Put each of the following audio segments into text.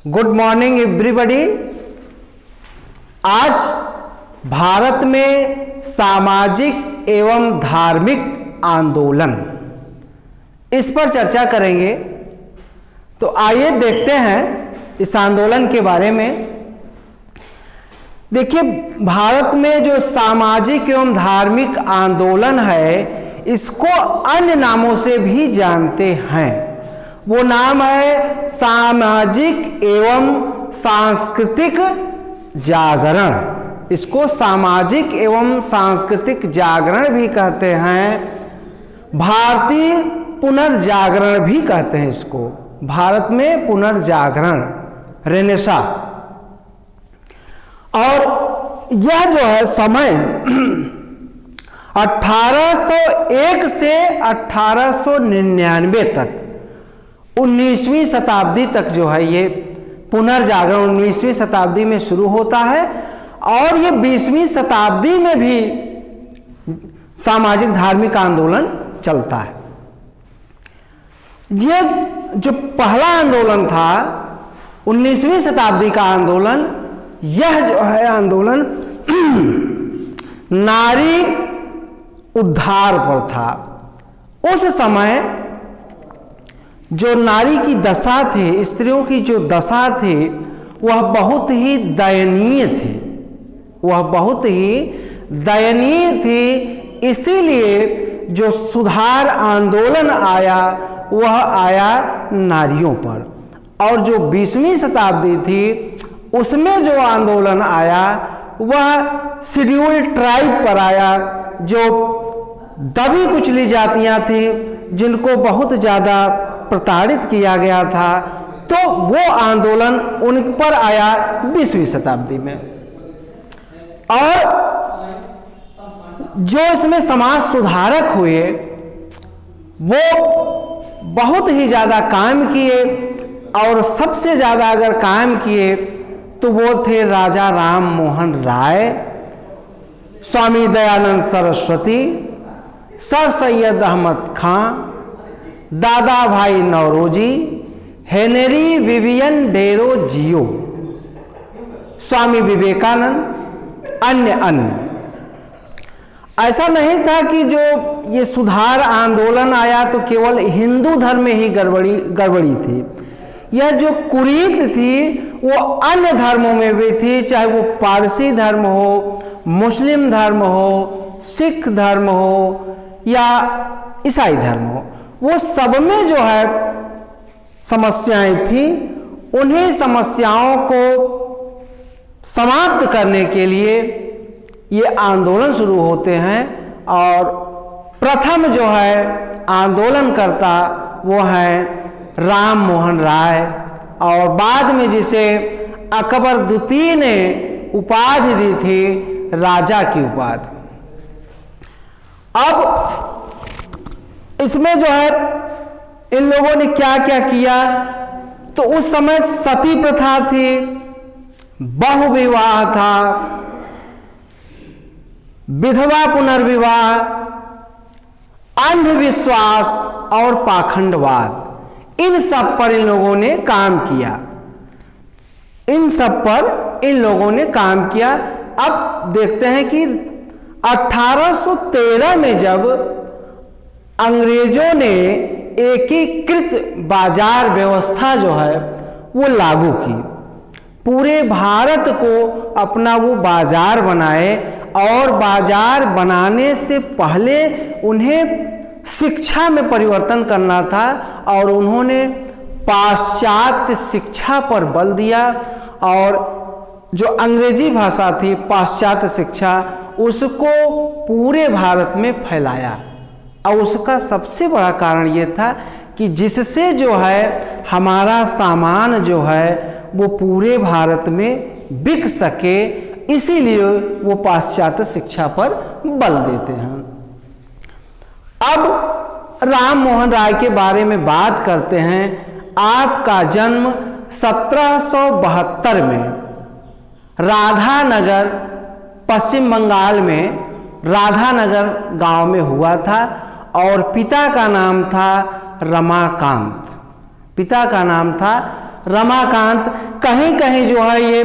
Good morning everybody. आज भारत में सामाजिक एवं धार्मिक आंदोलन, इस पर चर्चा करेंगे। तो आइए देखते हैं इस आंदोलन के बारे में। देखिए, भारत में जो सामाजिक एवं धार्मिक आंदोलन है, इसको अन्य नामों से भी जानते हैं। वो नाम है सामाजिक एवं सांस्कृतिक जागरण। इसको सामाजिक एवं सांस्कृतिक जागरण भी कहते हैं, भारतीय पुनर्जागरण भी कहते हैं इसको। भारत में पुनर्जागरण, रेनेसा। और यह जो है समय 1801 से 1899 तक, 19वीं शताब्दी तक जो है ये पुनर्जागरण 19वीं शताब्दी में शुरू होता है और ये 20वीं शताब्दी में भी सामाजिक धार्मिक आंदोलन चलता है। ये जो पहला आंदोलन था 19वीं शताब्दी का आंदोलन, यह जो है आंदोलन नारी उद्धार पर था। उस समय जो नारी की दशा थी, स्त्रियों की जो दशा थी, वह बहुत ही दयनीय थी। वह बहुत ही दयनीय थी। इसीलिए जो सुधार आंदोलन आया, वह आया नारियों पर। और जो 20वीं शताब्दी थी, उसमें जो आंदोलन आया, वह शेड्यूल्ड ट्राइब पर आया, जो दबी कुचली जातियां थी, जिनको बहुत ज़्यादा प्रताड़ित किया गया था। तो वो आंदोलन उन पर आया 20वीं शताब्दी में। और जो इसमें समाज सुधारक हुए, वो बहुत ही ज़्यादा काम किए। और सबसे ज़्यादा अगर काम किए तो वो थे राजा राम मोहन राय, स्वामी दयानंद सरस्वती, सर सैयद अहमद खां, दादा भाई Naoroji, Henry Vivian Derozio, Swami Vivekananda, अन्य। ऐसा नहीं था कि जो ये सुधार आंदोलन आया तो केवल हिंदू धर्म में ही गड़बड़ी थी। यह जो कुरीत थी वो अन्य धर्मों में भी थी, चाहे वो पारसी धर्म हो, मुस्लिम धर्म हो, सिख धर्म हो या ईसाई धर्म हो। वो सब में जो है समस्याएं थी। उन्हीं समस्याओं को समाप्त करने के लिए ये आंदोलन शुरू होते हैं। और प्रथम जो है आंदोलनकर्ता वो है राम मोहन राय, और बाद में जिसे अकबर द्वितीय ने उपाधि दी थी, राजा की उपाधि। अब इसमें जो है इन लोगों ने क्या क्या किया, तो उस समय सती प्रथा थी, बहुविवाह था, विधवा पुनर्विवाह, अंधविश्वास और पाखंडवाद, इन सब पर इन लोगों ने काम किया। इन सब पर इन लोगों ने काम किया। अब देखते हैं कि 1813 में जब अंग्रेजों ने एकीकृत बाजार व्यवस्था जो है वो लागू की, पूरे भारत को अपना वो बाजार बनाए। और बाजार बनाने से पहले उन्हें शिक्षा में परिवर्तन करना था, और उन्होंने पाश्चात्य शिक्षा पर बल दिया। और जो अंग्रेजी भाषा थी, पाश्चात्य शिक्षा, उसको पूरे भारत में फैलाया। और उसका सबसे बड़ा कारण ये था कि जिससे जो है हमारा सामान जो है वो पूरे भारत में बिक सके, इसीलिए वो पाश्चात्य शिक्षा पर बल देते हैं। अब राम मोहन राय के बारे में बात करते हैं। आपका जन्म 1772 में राधानगर, पश्चिम बंगाल में राधानगर गांव में हुआ था। और पिता का नाम था रमाकांत। पिता का नाम था रमाकांत। कहीं कहीं जो है ये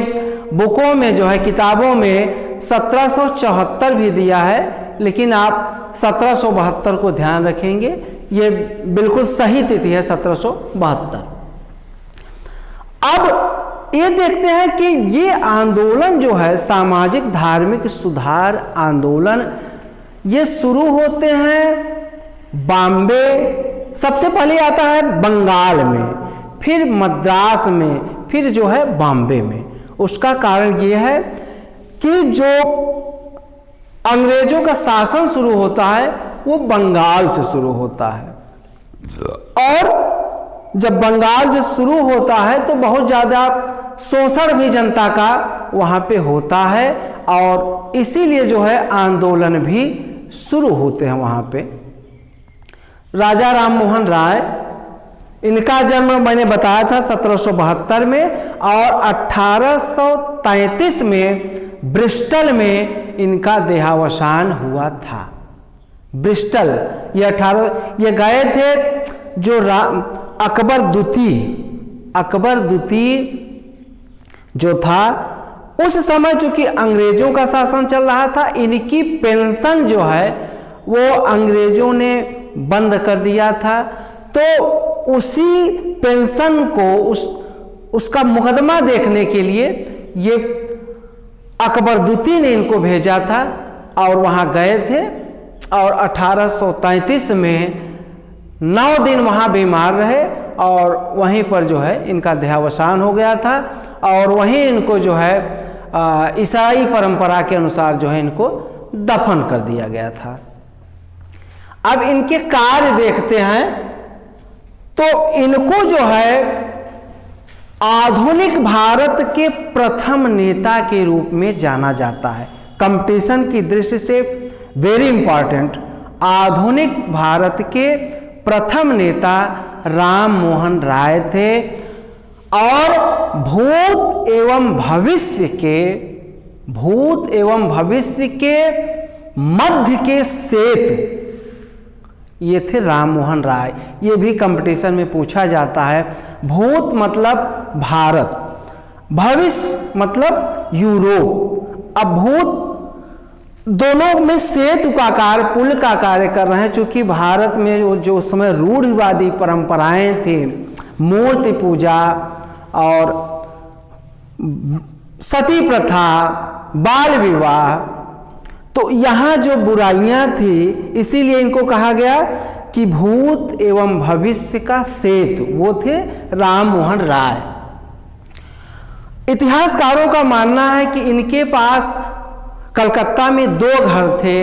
बुकों में जो है, किताबों में 1774 भी दिया है, लेकिन आप 1772 को ध्यान रखेंगे, ये बिल्कुल सही तिथि है 1772। अब ये देखते हैं कि ये आंदोलन जो है, सामाजिक धार्मिक सुधार आंदोलन, ये शुरू होते हैं बॉम्बे, सबसे पहले आता है बंगाल में, फिर मद्रास में, फिर जो है बॉम्बे में। उसका कारण ये है कि जो अंग्रेजों का शासन शुरू होता है वो बंगाल से शुरू होता है, और जब बंगाल से शुरू होता है तो बहुत ज़्यादा शोषण भी जनता का वहाँ पे होता है, और इसीलिए जो है आंदोलन भी शुरू होते हैं वहाँ पे। राजा राम मोहन राय, इनका जन्म मैंने बताया था 1772 में, और 1833 में ब्रिस्टल में इनका देहावसान हुआ था। ब्रिस्टल ये गए थे जो अकबर द्वितीय जो था, उस समय चूंकि अंग्रेजों का शासन चल रहा था, इनकी पेंशन जो है वो अंग्रेजों ने बंद कर दिया था, तो उसी पेंशन को उसका मुकदमा देखने के लिए ये अकबर द्वितीय ने इनको भेजा था, और वहाँ गए थे, और 1833 में 9 दिन वहाँ बीमार रहे, और वहीं पर जो है इनका देहावसान हो गया था, और वहीं इनको जो है ईसाई परंपरा के अनुसार जो है इनको दफन कर दिया गया था। अब इनके कार्य देखते हैं, तो इनको जो है आधुनिक भारत के प्रथम नेता के रूप में जाना जाता है। कंपटीशन की दृष्टि से वेरी इंपॉर्टेंट, आधुनिक भारत के प्रथम नेता राम मोहन राय थे, और भूत एवं भविष्य के मध्य के सेतु ये थे राम मोहन राय। ये भी कंपटीशन में पूछा जाता है। भूत मतलब भारत, भविष्य मतलब यूरोप। अब भूत दोनों में सेतु का कार्य, पुल का कार्य कर रहे हैं, चूंकि भारत में जो उस समय रूढ़िवादी परंपराएं थी, मूर्ति पूजा और सती प्रथा, बाल विवाह, तो यहाँ जो बुराइयां थी, इसीलिए इनको कहा गया कि भूत एवं भविष्य का सेतु, वो थे राम मोहन राय। इतिहासकारों का मानना है कि इनके पास कलकत्ता में 2 घर थे।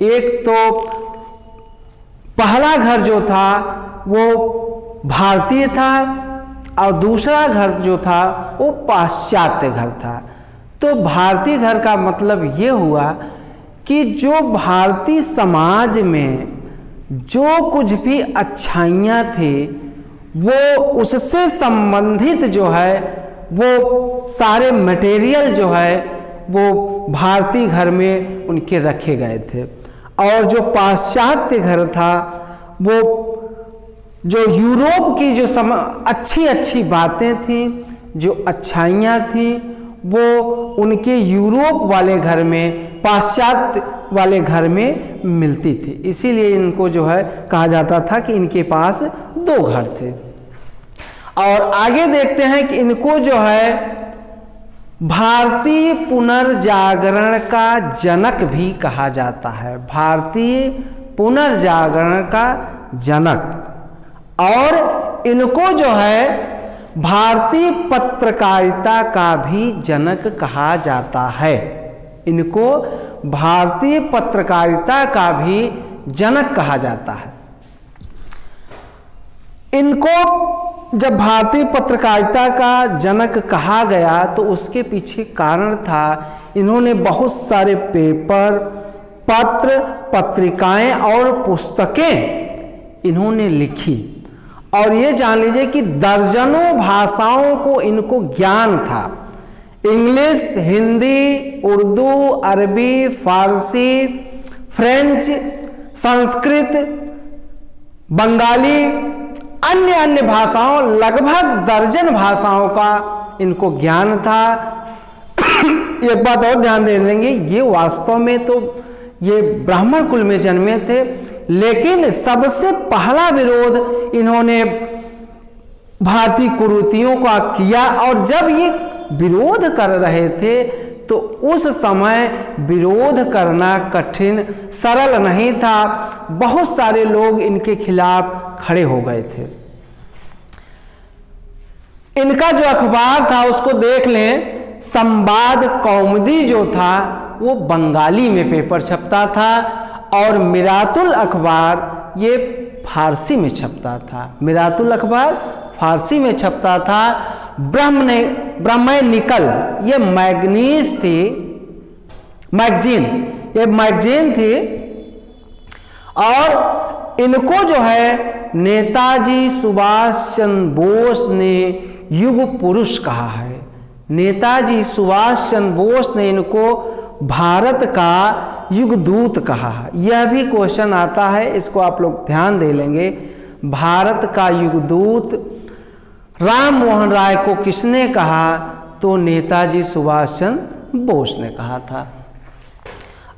एक तो पहला घर जो था वो भारतीय था, और दूसरा घर जो था वो पाश्चात्य घर था। तो भारतीय घर का मतलब ये हुआ कि जो भारतीय समाज में जो कुछ भी अच्छाइयाँ थी, वो उससे संबंधित जो है वो सारे मटेरियल जो है वो भारतीय घर में उनके रखे गए थे। और जो पाश्चात्य घर था, वो जो यूरोप की जो अच्छी बातें थी, जो अच्छाइयाँ थी, वो उनके यूरोप वाले घर में, पाश्चात्य वाले घर में मिलती थी। इसीलिए इनको जो है कहा जाता था कि इनके पास 2 घर थे। और आगे देखते हैं कि इनको जो है भारतीय पुनर्जागरण का जनक भी कहा जाता है। भारतीय पुनर्जागरण का जनक, और इनको जो है भारतीय पत्रकारिता का भी जनक कहा जाता है। इनको भारतीय पत्रकारिता का भी जनक कहा जाता है। इनको जब भारतीय पत्रकारिता का जनक कहा गया तो उसके पीछे कारण था, इन्होंने बहुत सारे पेपर, पत्र, पत्रिकाएं और पुस्तकें इन्होंने लिखी। और ये जान लीजिए कि दर्जनों भाषाओं को इनको ज्ञान था। इंग्लिश, हिंदी, उर्दू, अरबी, फारसी, फ्रेंच, संस्कृत, बंगाली, अन्य भाषाओं, लगभग दर्जन भाषाओं का इनको ज्ञान था। एक बात और ध्यान दे देंगे, ये वास्तव में तो ये ब्राह्मण कुल में जन्मे थे, लेकिन सबसे पहला विरोध इन्होंने भारतीय कुरीतियों का किया। और जब ये विरोध कर रहे थे तो उस समय विरोध करना कठिन सरल नहीं था, बहुत सारे लोग इनके खिलाफ खड़े हो गए थे। इनका जो अखबार था उसको देख लें, संवाद कौमुदी जो था वो बंगाली में पेपर छपता था, और मिरातुल अखबार ये फारसी में छपता था। मिरातुल अखबार फारसी में छपता था। ब्रह्मनिकल ये मैगजीन थी, और इनको जो है नेताजी सुभाष चंद्र बोस ने युग पुरुष कहा है। नेताजी सुभाष चंद्र बोस ने इनको भारत का युगदूत कहा है। यह भी क्वेश्चन आता है, इसको आप लोग ध्यान दे लेंगे। भारत का युगदूत राम मोहन राय को किसने कहा? तो नेताजी सुभाष चंद्र बोस ने कहा था।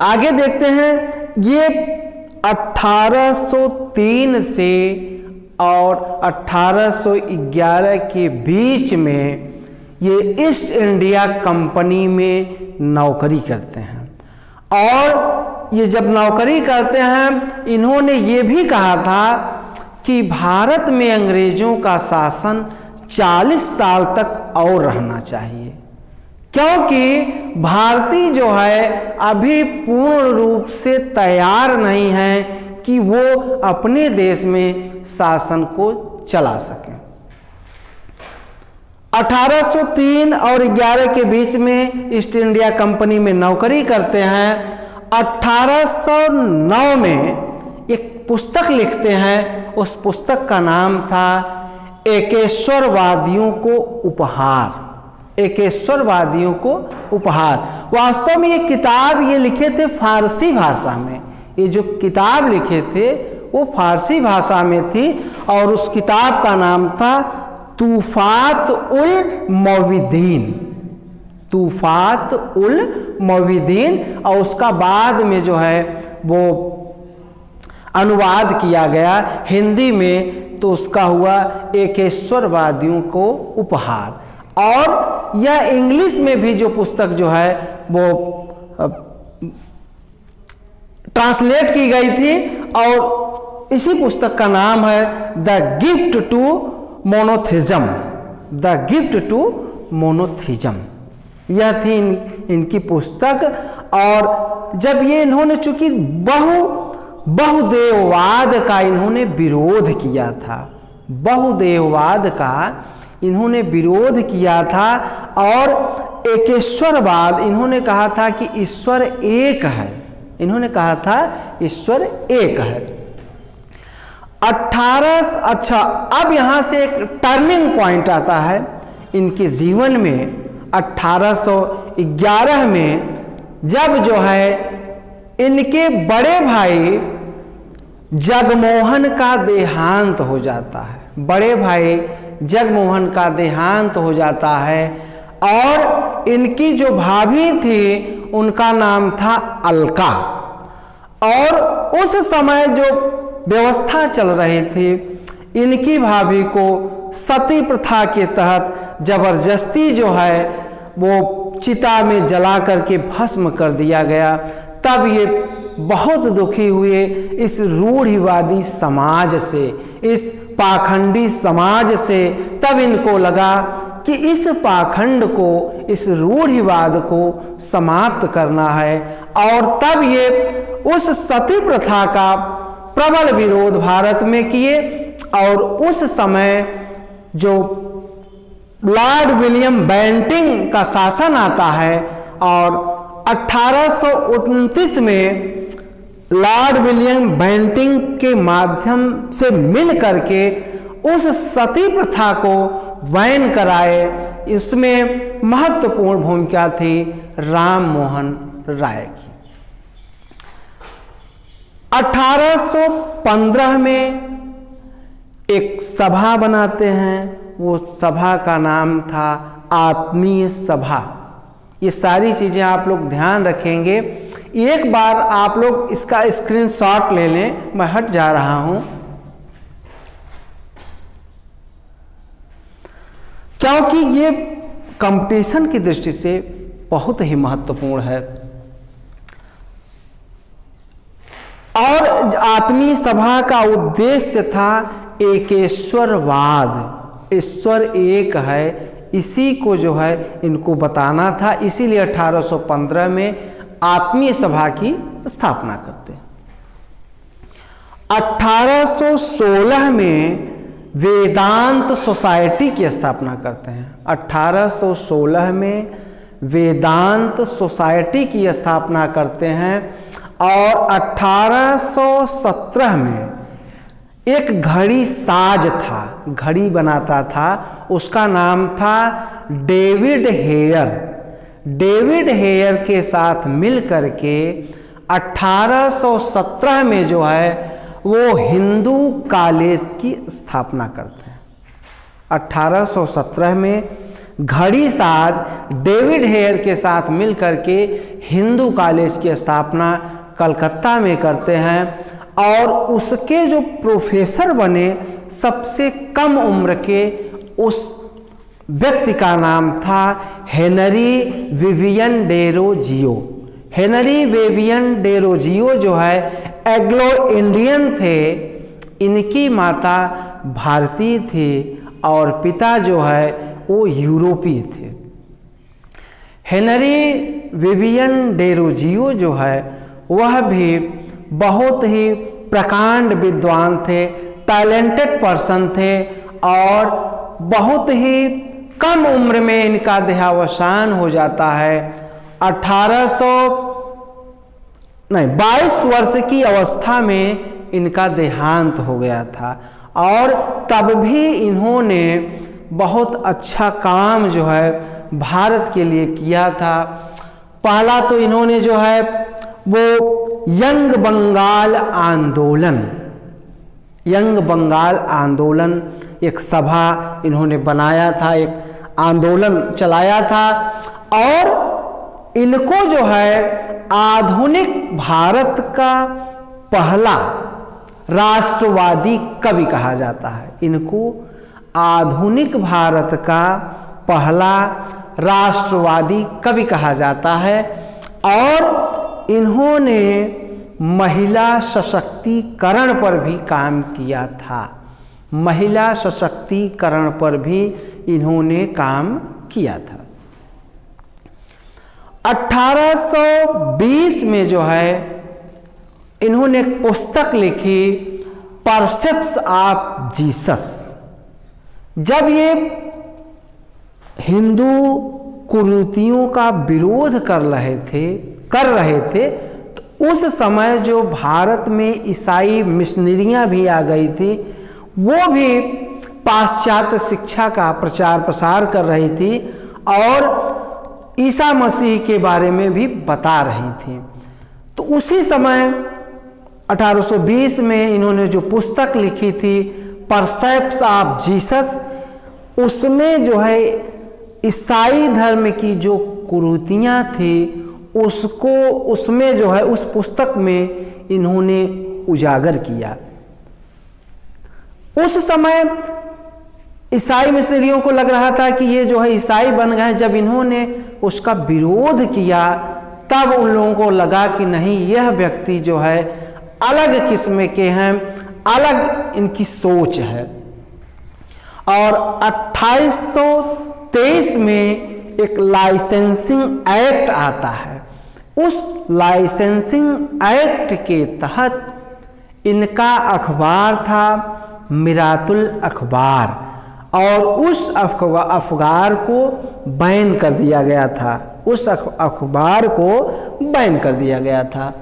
आगे देखते हैं, ये 1803 से और 1811 के बीच में ये ईस्ट इंडिया कंपनी में नौकरी करते हैं। और ये जब नौकरी करते हैं, इन्होंने ये भी कहा था कि भारत में अंग्रेजों का शासन 40 साल तक और रहना चाहिए, क्योंकि भारतीय जो है अभी पूर्ण रूप से तैयार नहीं है कि वो अपने देश में शासन को चला सकें। 1803 और 11 के बीच में ईस्ट इंडिया कंपनी में नौकरी करते हैं। 1809 में एक पुस्तक लिखते हैं, उस पुस्तक का नाम था एकेश्वरवादियों को उपहार। एकेश्वरवादियों को उपहार। वास्तव में ये किताब ये लिखे थे फारसी भाषा में। ये जो किताब लिखे थे वो फारसी भाषा में थी, और उस किताब का नाम था तूफात उल मौविदीन। तूफात उल मौविदीन, और उसका बाद में जो है वो अनुवाद किया गया हिंदी में, तो उसका हुआ एकेश्वरवादियों को उपहार। और यह इंग्लिश में भी जो पुस्तक जो है वो ट्रांसलेट की गई थी, और इसी पुस्तक का नाम है the gift to monotheism. The gift to monotheism, यह थी इनकी पुस्तक। और जब ये इन्होंने चूंकि बहुदेववाद का इन्होंने विरोध किया था, बहुदेववाद का इन्होंने विरोध किया था, और एकेश्वरवाद इन्होंने कहा था कि ईश्वर एक है। इन्होंने कहा था ईश्वर एक है। अब यहां से एक टर्निंग पॉइंट आता है इनके जीवन में। 1811 में जब जो है इनके बड़े भाई जगमोहन का देहांत हो जाता है। बड़े भाई जगमोहन का देहांत हो जाता है, और इनकी जो भाभी थी उनका नाम था अलका। और उस समय जो व्यवस्था चल रही थी, इनकी भाभी को सती प्रथा के तहत जबरदस्ती जो है वो चिता में जला करके भस्म कर दिया गया। तब ये बहुत दुखी हुए इस रूढ़िवादी समाज से, इस पाखंडी समाज से। तब इनको लगा कि इस पाखंड को, इस रूढ़िवाद को समाप्त करना है, और तब ये उस सती प्रथा का प्रबल विरोध भारत में किए। और उस समय जो लॉर्ड विलियम बेंटिंग का शासन आता है, और 1829 में लॉर्ड विलियम बेंटिंग के माध्यम से मिल करके उस सती प्रथा को बैन कराए। इसमें महत्वपूर्ण भूमिका थी राम मोहन राय की। 1815 में एक सभा बनाते हैं, वो सभा का नाम था आत्मीय सभा। ये सारी चीज़ें आप लोग ध्यान रखेंगे। एक बार आप लोग इसका स्क्रीनशॉट ले लें, मैं हट जा रहा हूं क्योंकि ये कंपटीशन की दृष्टि से बहुत ही महत्वपूर्ण है। और आत्मीय सभा का उद्देश्य था एकेश्वरवाद, ईश्वर एक है, इसी को जो है इनको बताना था। इसीलिए 1815 में आत्मीय सभा की स्थापना करते हैं। 1816 में वेदांत सोसाइटी की स्थापना करते हैं। 1816 में वेदांत सोसाइटी की स्थापना करते हैं और 1817 में एक घड़ी साज था, घड़ी बनाता था, उसका नाम था डेविड हेयर। डेविड हेयर के साथ मिल करके 1817 में जो है वो हिंदू कॉलेज की स्थापना करते हैं। 1817 में घड़ी साज डेविड हेयर के साथ मिल करके हिंदू कॉलेज की स्थापना कलकत्ता में करते हैं और उसके जो प्रोफेसर बने सबसे कम उम्र के उस व्यक्ति का नाम था Henry Vivian Derozio. Henry Vivian Derozio जो है एंग्लो इंडियन थे, इनकी माता भारतीय थी और पिता जो है वो यूरोपीय थे। हेनरी विवियन डेरोजियो जो है वह भी बहुत ही प्रकांड विद्वान थे, टैलेंटेड पर्सन थे और बहुत ही कम उम्र में इनका देहावसान हो जाता है। 22 वर्ष की अवस्था में इनका देहांत हो गया था और तब भी इन्होंने बहुत अच्छा काम जो है भारत के लिए किया था। पहला तो इन्होंने जो है वो यंग बंगाल आंदोलन एक सभा इन्होंने बनाया था, एक आंदोलन चलाया था और इनको जो है आधुनिक भारत का पहला राष्ट्रवादी कवि कहा जाता है। इनको आधुनिक भारत का पहला राष्ट्रवादी कवि कहा जाता है और इन्होंने महिला सशक्तिकरण पर भी काम किया था। महिला सशक्तिकरण पर भी इन्होंने काम किया था। 1820 में जो है इन्होंने एक पुस्तक लिखी परसेप्ट्स ऑफ जीसस। जब ये हिंदू कुरीतियों का विरोध कर रहे थे तो उस समय जो भारत में ईसाई मिशनरियां भी आ गई थी, वो भी पाश्चात्य शिक्षा का प्रचार प्रसार कर रही थी और ईसा मसीह के बारे में भी बता रही थी। तो उसी समय 1820 में इन्होंने जो पुस्तक लिखी थी परसेप्ट्स ऑफ जीसस, उसमें जो है ईसाई धर्म की जो कुरीतियां थी उसको उसमें जो है उस पुस्तक में इन्होंने उजागर किया। उस समय ईसाई मिशनरियों को लग रहा था कि ये जो है ईसाई बन गए। जब इन्होंने उसका विरोध किया तब उन लोगों को लगा कि नहीं, यह व्यक्ति जो है अलग किस्म के हैं, अलग इनकी सोच है। और 2823 में एक लाइसेंसिंग एक्ट आता है। उस लाइसेंसिंग एक्ट के तहत इनका अखबार था मिरातुल अखबार और उस अखबार को बैन कर दिया गया था। उस अखबार को बैन कर दिया गया था।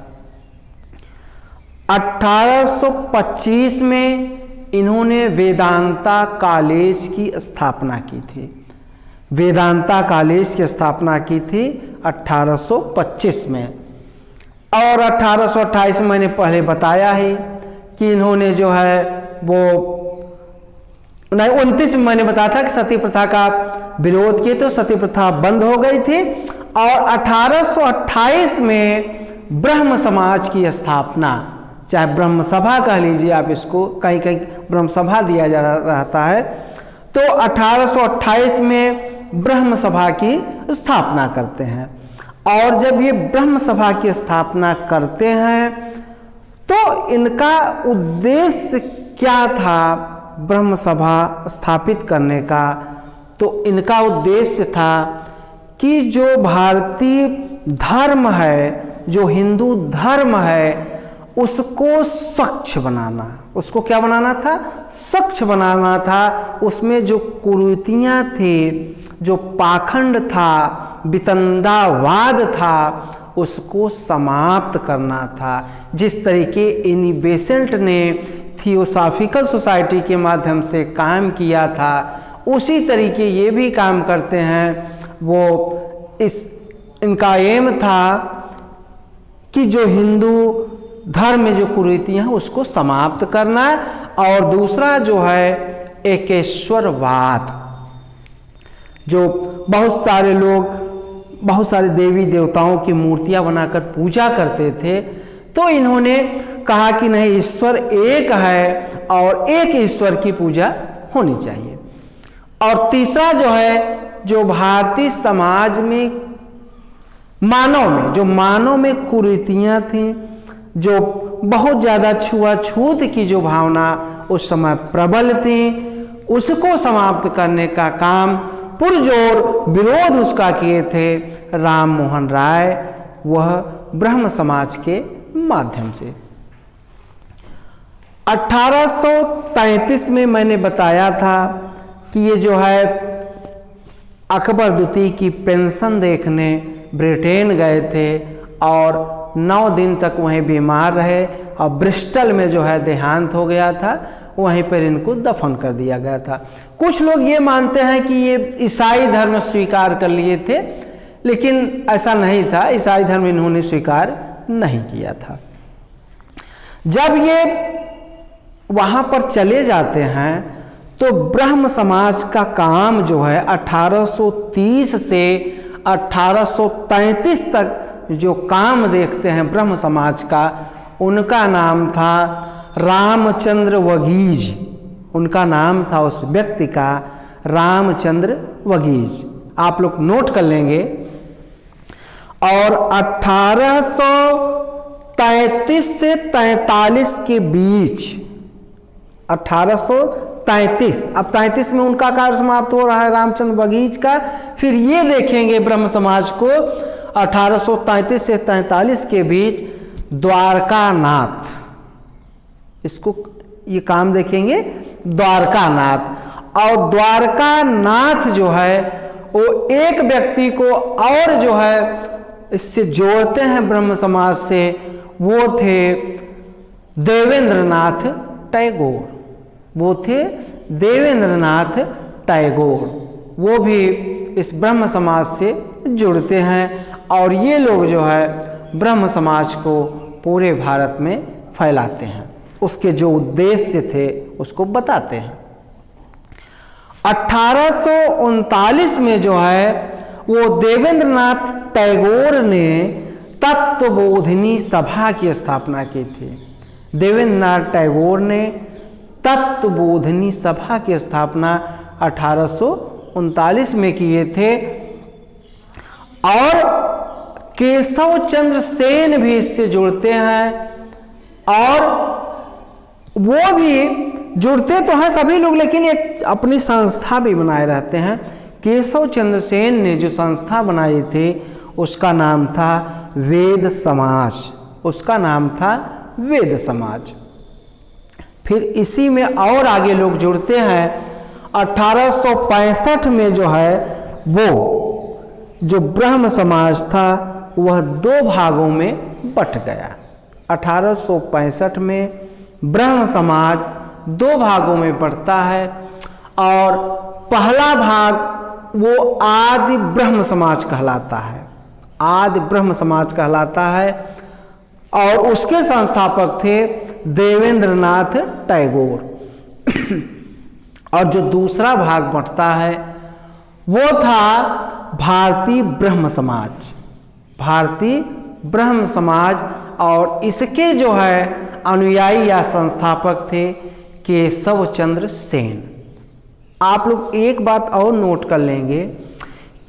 1825 में इन्होंने वेदांता कॉलेज की स्थापना की थी। वेदांता कॉलेज की स्थापना की थी 1825 में। और 1828 में मैंने पहले बताया ही कि इन्होंने जो है वो नहीं 29 में मैंने बताया था कि सती प्रथा का विरोध किए तो सती प्रथा बंद हो गई थी। और 1828 में ब्रह्म समाज की स्थापना, चाहे ब्रह्म सभा कह लीजिए आप इसको, कहीं कहीं ब्रह्म सभा दिया जा रहता है, तो 1828 में ब्रह्म सभा की स्थापना करते हैं। और जब ये ब्रह्म सभा की स्थापना करते हैं तो इनका उद्देश्य क्या था ब्रह्म सभा स्थापित करने का? तो इनका उद्देश्य था कि जो भारतीय धर्म है, जो हिंदू धर्म है, उसको स्वच्छ बनाना। उसको क्या बनाना था? स्वच्छ बनाना था। उसमें जो कुरीतियाँ थी, जो पाखंड था, वितंडावाद था, उसको समाप्त करना था। जिस तरीके एनी बेसेंट ने थियोसॉफिकल सोसाइटी के माध्यम से काम किया था, उसी तरीके ये भी काम करते हैं। वो इनका एम था कि जो हिंदू धर्म में जो कुरीतियाँ हैं उसको समाप्त करना। और दूसरा जो है एकेश्वरवाद, जो बहुत सारे लोग बहुत सारे देवी देवताओं की मूर्तियां बनाकर पूजा करते थे, तो इन्होंने कहा कि नहीं, ईश्वर एक है और एक ईश्वर की पूजा होनी चाहिए। और तीसरा जो है, जो भारतीय समाज में मानव में कुरीतियां थीं, जो बहुत ज़्यादा छुआछूत की जो भावना उस समय प्रबल थी, उसको समाप्त करने का काम पुरजोर विरोध उसका किए थे राम मोहन राय, वह ब्रह्म समाज के माध्यम से। 1833 में मैंने बताया था कि ये जो है अकबर द्वितीय की पेंशन देखने ब्रिटेन गए थे और 9 दिन तक वहीं बीमार रहे और ब्रिस्टल में जो है देहांत हो गया था, वहीं पर इनको दफन कर दिया गया था। कुछ लोग ये मानते हैं कि ये ईसाई धर्म स्वीकार कर लिए थे, लेकिन ऐसा नहीं था। ईसाई धर्म इन्होंने स्वीकार नहीं किया था। जब ये वहाँ पर चले जाते हैं तो ब्रह्म समाज का काम जो है 1830 से 1833 तक जो काम देखते हैं ब्रह्म समाज का, उनका नाम था रामचंद्र वगीज। उनका नाम था उस व्यक्ति का रामचंद्र वगीज, आप लोग नोट कर लेंगे। और 1833 से 43 के बीच, 1833, अब 33 में उनका कार्य समाप्त हो रहा है रामचंद्र वगीज का। फिर ये देखेंगे ब्रह्म समाज को 1833 से 43 के बीच द्वारकानाथ, इसको ये काम देखेंगे द्वारकानाथ। और द्वारकानाथ जो है वो एक व्यक्ति को और जो है इससे जोड़ते हैं ब्रह्म समाज से, वो थे देवेंद्रनाथ टैगोर। वो थे देवेंद्रनाथ टैगोर, वो भी इस ब्रह्म समाज से जुड़ते हैं और ये लोग जो है ब्रह्म समाज को पूरे भारत में फैलाते हैं। उसके जो उद्देश्य थे उसको बताते हैं। 1839 में जो है वो देवेंद्रनाथ टैगोर ने तत्वबोधिनी सभा की स्थापना की थी। देवेंद्रनाथ टैगोर ने तत्वबोधिनी सभा की स्थापना 1839 में किए थे। और केशव चंद्र सेन भी इससे जुड़ते हैं और वो भी जुड़ते तो हैं सभी लोग, लेकिन एक अपनी संस्था भी बनाए रहते हैं। केशव चंद्र सेन ने जो संस्था बनाई थी उसका नाम था वेद समाज, उसका नाम था वेद समाज। फिर इसी में और आगे लोग जुड़ते हैं। 1865 में जो है वो जो ब्रह्म समाज था वह 2 भागों में बट गया। 1865 में ब्रह्म समाज 2 भागों में बढ़ता है और पहला भाग वो आदि ब्रह्म समाज कहलाता है, आदि ब्रह्म समाज कहलाता है और उसके संस्थापक थे देवेंद्रनाथ टैगोर। और जो दूसरा भाग बंटता है वो था भारतीय ब्रह्म समाज। भारतीय ब्रह्म समाज, और इसके जो है अनुयायी या संस्थापक थे केशव चंद्र सेन। आप लोग एक बात और नोट कर लेंगे,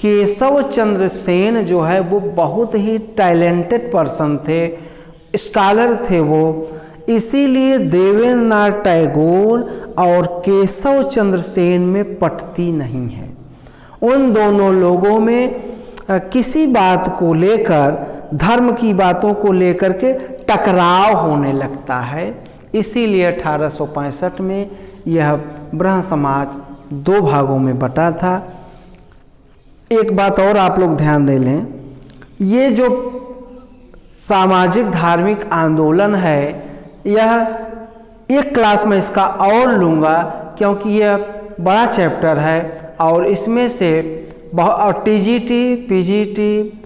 केशव चंद्र सेन जो है वो बहुत ही टैलेंटेड पर्सन थे, स्कॉलर थे वो, इसीलिए देवेंद्रनाथ टैगोर और केशव चंद्र सेन में पटती नहीं है। उन दोनों लोगों में किसी बात को लेकर, धर्म की बातों को लेकर के टकराव होने लगता है। इसीलिए 1865 में यह ब्रह्म समाज दो भागों में बटा था। एक बात और आप लोग ध्यान दे लें, ये जो सामाजिक धार्मिक आंदोलन है यह एक क्लास में इसका और लूँगा, क्योंकि यह बड़ा चैप्टर है और इसमें से बहुत टीजीटी, पीजीटी,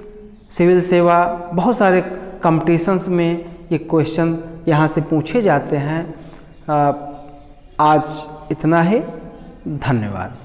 सिविल सेवा, बहुत सारे कॉम्पिटिशन्स में ये क्वेश्चन यहाँ से पूछे जाते हैं। आज इतना ही, धन्यवाद।